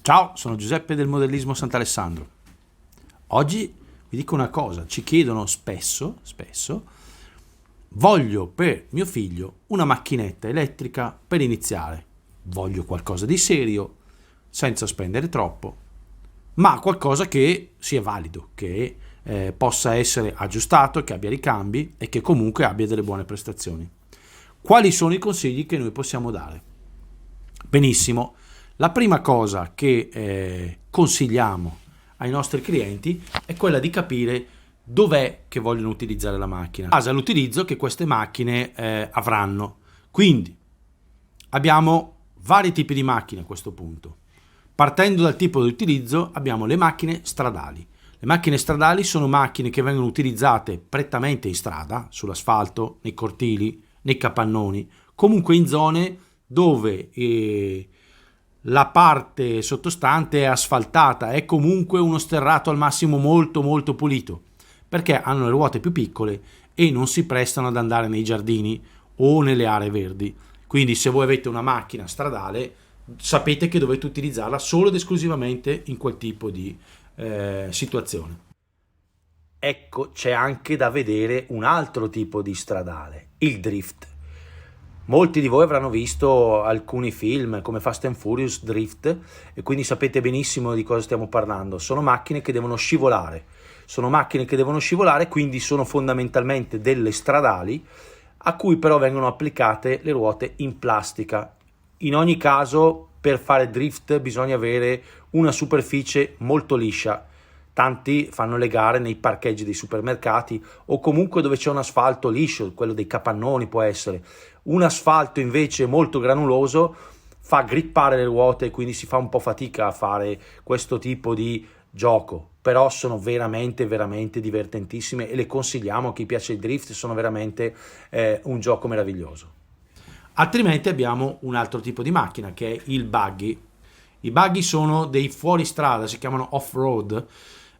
Ciao, sono Giuseppe del Modellismo Sant'Alessandro. Oggi vi dico una cosa, ci chiedono spesso, voglio per mio figlio una macchinetta elettrica per iniziare. Voglio qualcosa di serio, senza spendere troppo, ma qualcosa che sia valido, che possa essere aggiustato, che abbia ricambi e che comunque abbia delle buone prestazioni. Quali sono i consigli che noi possiamo dare? Benissimo. La prima cosa che consigliamo ai nostri clienti è quella di capire dov'è che vogliono utilizzare la macchina, in base all'utilizzo che queste macchine avranno. Quindi abbiamo vari tipi di macchine a questo punto. Partendo dal tipo di utilizzo abbiamo le macchine stradali. Le macchine stradali sono macchine che vengono utilizzate prettamente in strada, sull'asfalto, nei cortili, nei capannoni, comunque in zone dove la parte sottostante è asfaltata, è comunque uno sterrato al massimo molto pulito, perché hanno le ruote più piccole e non si prestano ad andare nei giardini o nelle aree verdi. Quindi se voi avete una macchina stradale sapete che dovete utilizzarla solo ed esclusivamente in quel tipo di situazione. Ecco, c'è anche da vedere un altro tipo di stradale, il drift. Molti di voi avranno visto alcuni film come Fast and Furious Drift e quindi sapete benissimo di cosa stiamo parlando. Sono macchine che devono scivolare, quindi sono fondamentalmente delle stradali a cui però vengono applicate le ruote in plastica. In ogni caso, per fare drift bisogna avere una superficie molto liscia. Tanti fanno le gare nei parcheggi dei supermercati o comunque dove c'è un asfalto liscio, quello dei capannoni può essere. Un asfalto invece molto granuloso fa grippare le ruote e quindi si fa un po' fatica a fare questo tipo di gioco, però sono veramente divertentissime e le consigliamo a chi piace il drift, sono veramente un gioco meraviglioso. Altrimenti abbiamo un altro tipo di macchina che è il buggy. I buggy sono dei fuoristrada, si chiamano off-road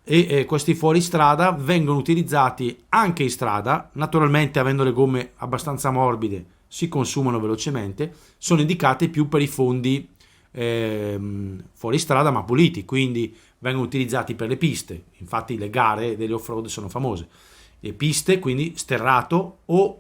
e questi fuoristrada vengono utilizzati anche in strada, naturalmente avendo le gomme abbastanza morbide si consumano velocemente, sono indicati più per i fondi fuoristrada ma puliti, quindi vengono utilizzati per le piste, infatti le gare degli off-road sono famose. Le piste, quindi sterrato o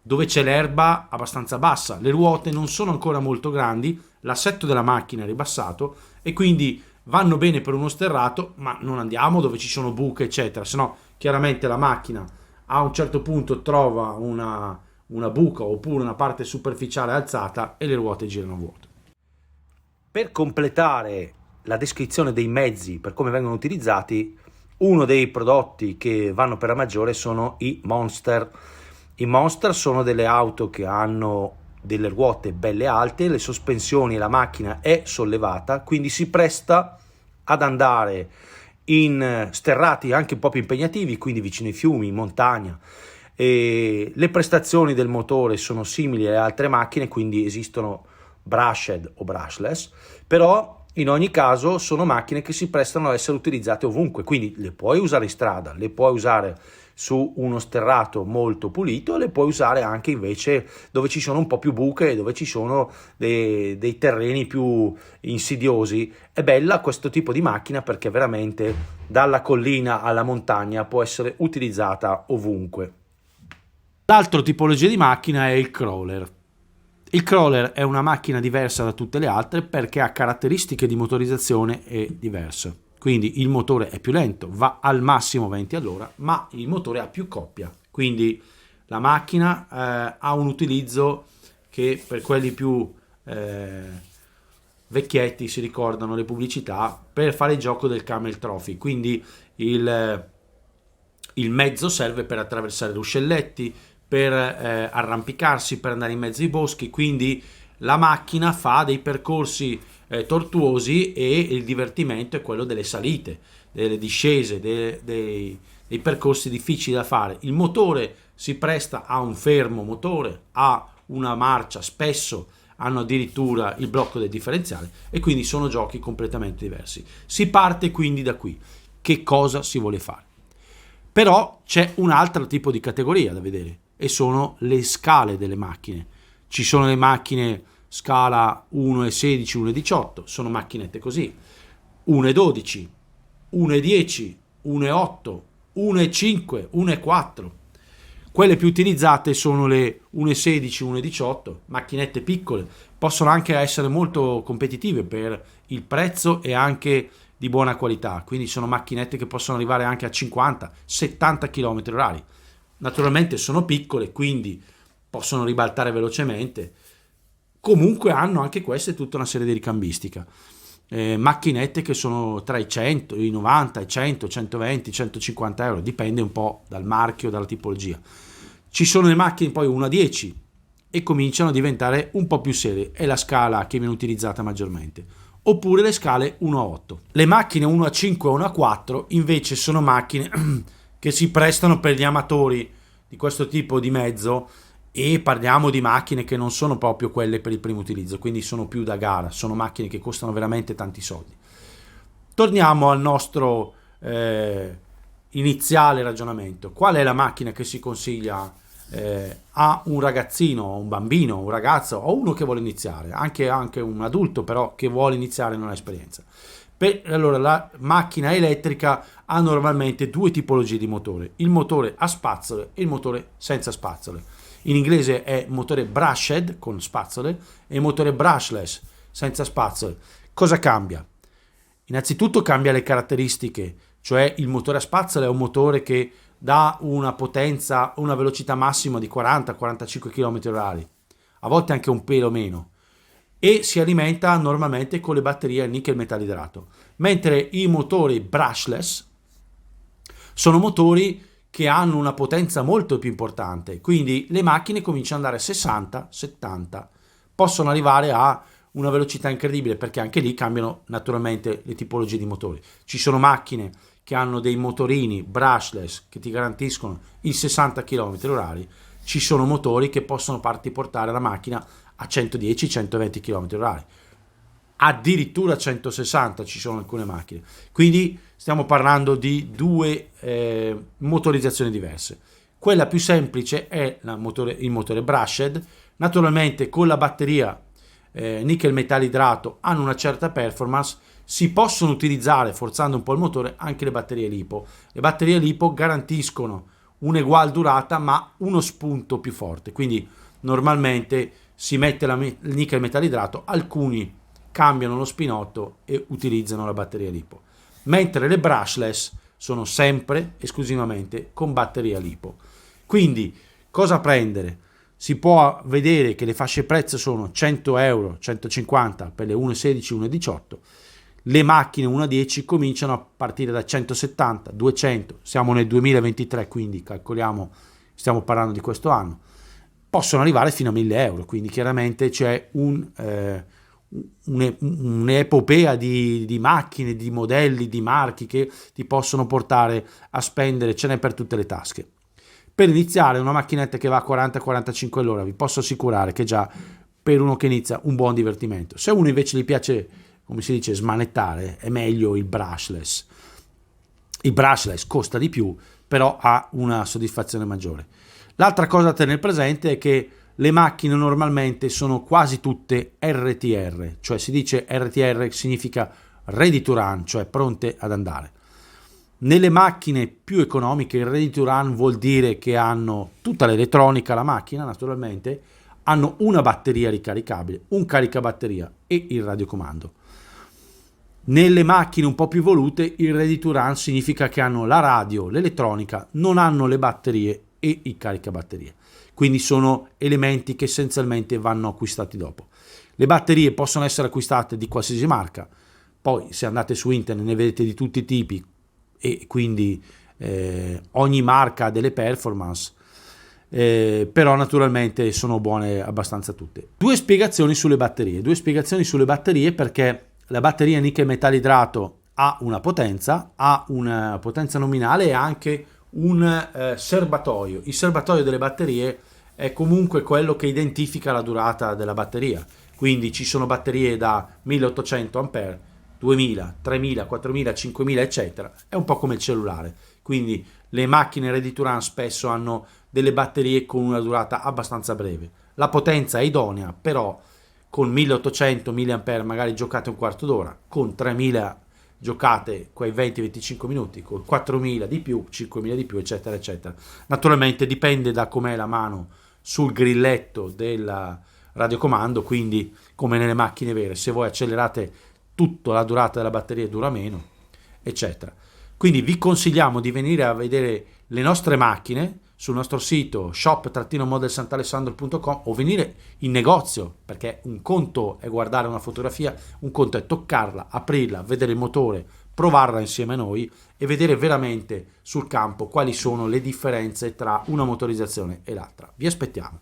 dove c'è l'erba abbastanza bassa, le ruote non sono ancora molto grandi, l'assetto della macchina è ribassato e quindi vanno bene per uno sterrato, ma non andiamo dove ci sono buche eccetera, se no chiaramente la macchina a un certo punto trova una buca oppure una parte superficiale alzata e le ruote girano a vuoto. Per completare la descrizione dei mezzi per come vengono utilizzati, uno dei prodotti che vanno per la maggiore sono i Monster. I Monster sono delle auto che hanno delle ruote belle alte, le sospensioni e la macchina è sollevata, quindi si presta ad andare in sterrati anche un po' più impegnativi, quindi vicino ai fiumi, in montagna. E le prestazioni del motore sono simili alle altre macchine, quindi esistono brushed o brushless, però in ogni caso sono macchine che si prestano a essere utilizzate ovunque, quindi le puoi usare in strada, le puoi usare su uno sterrato molto pulito, le puoi usare anche invece dove ci sono un po' più buche, dove ci sono dei terreni più insidiosi. È bella questo tipo di macchina perché veramente dalla collina alla montagna può essere utilizzata ovunque. L'altra tipologia di macchina è il crawler. Il crawler è una macchina diversa da tutte le altre perché ha caratteristiche di motorizzazione diverse. Quindi il motore è più lento, va al massimo 20 all'ora, ma il motore ha più coppia. Quindi la macchina ha un utilizzo che per quelli più vecchietti si ricordano le pubblicità per fare il gioco del Camel Trophy. Quindi il mezzo serve per attraversare ruscelletti, per arrampicarsi, per andare in mezzo ai boschi, quindi la macchina fa dei percorsi tortuosi e il divertimento è quello delle salite, delle discese, dei percorsi difficili da fare. Il motore si presta a un fermo motore, a una marcia, spesso hanno addirittura il blocco del differenziale e quindi sono giochi completamente diversi. Si parte quindi da qui. Che cosa si vuole fare? Però c'è un altro tipo di categoria da vedere e sono le scale delle macchine. Ci sono le macchine scala 1,16, 1,18, sono macchinette così, 1,12, 1,10, 1,8, 1,5, 1,4. Quelle più utilizzate sono le 1,16, 1,18, macchinette piccole, possono anche essere molto competitive per il prezzo e anche di buona qualità, quindi sono macchinette che possono arrivare anche a 50, 70 km orari. Naturalmente sono piccole, quindi possono ribaltare velocemente. Comunque hanno anche queste tutta una serie di ricambistica. Macchinette che sono tra i 100, i 90, i 100, 120, 150 euro, dipende un po' dal marchio, dalla tipologia. Ci sono le macchine poi 1 a 10 e cominciano a diventare un po' più serie, è la scala che viene utilizzata maggiormente, oppure le scale 1 a 8. Le macchine 1 a 5 e 1 a 4 invece sono macchine che si prestano per gli amatori di questo tipo di mezzo, e parliamo di macchine che non sono proprio quelle per il primo utilizzo, quindi sono più da gara, sono macchine che costano veramente tanti soldi. Torniamo al nostro iniziale ragionamento. Qual è la macchina che si consiglia a un ragazzino, un bambino, un ragazzo o uno che vuole iniziare, anche un adulto però che vuole iniziare e non ha esperienza? Allora, la macchina elettrica ha normalmente due tipologie di motore: il motore a spazzole e il motore senza spazzole. In inglese è motore brushed con spazzole e motore brushless senza spazzole. Cosa cambia? Innanzitutto cambia le caratteristiche, cioè il motore a spazzole è un motore che dà una potenza, una velocità massima di 40-45 km orari, a volte anche un pelo meno, e si alimenta normalmente con le batterie a nickel metallidrato, mentre i motori brushless sono motori che hanno una potenza molto più importante, quindi le macchine cominciano ad andare a 60, 70, possono arrivare a una velocità incredibile, perché anche lì cambiano naturalmente le tipologie di motori. Ci sono macchine che hanno dei motorini brushless che ti garantiscono i 60 km orari, ci sono motori che possono farti portare la macchina a 110-120 km orari, addirittura 160 ci sono alcune macchine, quindi stiamo parlando di due motorizzazioni diverse. Quella più semplice è il motore brushed, naturalmente con la batteria nickel metallidrato hanno una certa performance, si possono utilizzare, forzando un po' il motore, anche le batterie LiPo. Le batterie LiPo garantiscono un'egual durata ma uno spunto più forte, quindi normalmente si mette il nickel metallidrato, alcuni cambiano lo spinotto e utilizzano la batteria LiPo, mentre le brushless sono sempre esclusivamente con batteria LiPo. Quindi cosa prendere? Si può vedere che le fasce prezzo sono 100 euro, 150 per le 1.16, 1.18. Le macchine 1.10 cominciano a partire da 170, 200, siamo nel 2023, quindi calcoliamo, stiamo parlando di questo anno, possono arrivare fino a 1.000 euro, quindi chiaramente c'è un'epopea di macchine, di modelli, di marchi che ti possono portare a spendere, ce n'è per tutte le tasche. Per iniziare una macchinetta che va a 40-45 all'ora vi posso assicurare che già per uno che inizia un buon divertimento. Se uno invece gli piace, come si dice, smanettare, è meglio il brushless. Il brushless costa di più, però ha una soddisfazione maggiore. L'altra cosa da tenere presente è che le macchine normalmente sono quasi tutte RTR, cioè si dice RTR significa ready to run, cioè pronte ad andare. Nelle macchine più economiche il ready to run vuol dire che hanno tutta l'elettronica, la macchina naturalmente, hanno una batteria ricaricabile, un caricabatteria e il radiocomando. Nelle macchine un po' più evolute il ready to run significa che hanno la radio, l'elettronica, non hanno le batterie e il caricabatterie. Quindi sono elementi che essenzialmente vanno acquistati dopo. Le batterie possono essere acquistate di qualsiasi marca, poi se andate su internet ne vedete di tutti i tipi e quindi ogni marca ha delle performance, però naturalmente sono buone abbastanza tutte. Due spiegazioni sulle batterie perché la batteria nickel metallidrato ha una potenza nominale e anche un serbatoio. Il serbatoio delle batterie è comunque quello che identifica la durata della batteria, quindi ci sono batterie da 1800 ampere, 2000, 3000, 4000, 5000 eccetera, è un po' come il cellulare, quindi le macchine ready to run spesso hanno delle batterie con una durata abbastanza breve. La potenza è idonea, però con 1800 mAh magari giocate un quarto d'ora, con 3000 giocate quei 20-25 minuti, con 4000 di più, 5000 di più, eccetera, eccetera. Naturalmente dipende da com'è la mano sul grilletto del radiocomando, quindi come nelle macchine vere, se voi accelerate tutto la durata della batteria dura meno, eccetera. Quindi vi consigliamo di venire a vedere le nostre macchine sul nostro sito shop-modelsant'alessandro.com o venire in negozio, perché un conto è guardare una fotografia, un conto è toccarla, aprirla, vedere il motore, provarla insieme a noi e vedere veramente sul campo quali sono le differenze tra una motorizzazione e l'altra. Vi aspettiamo.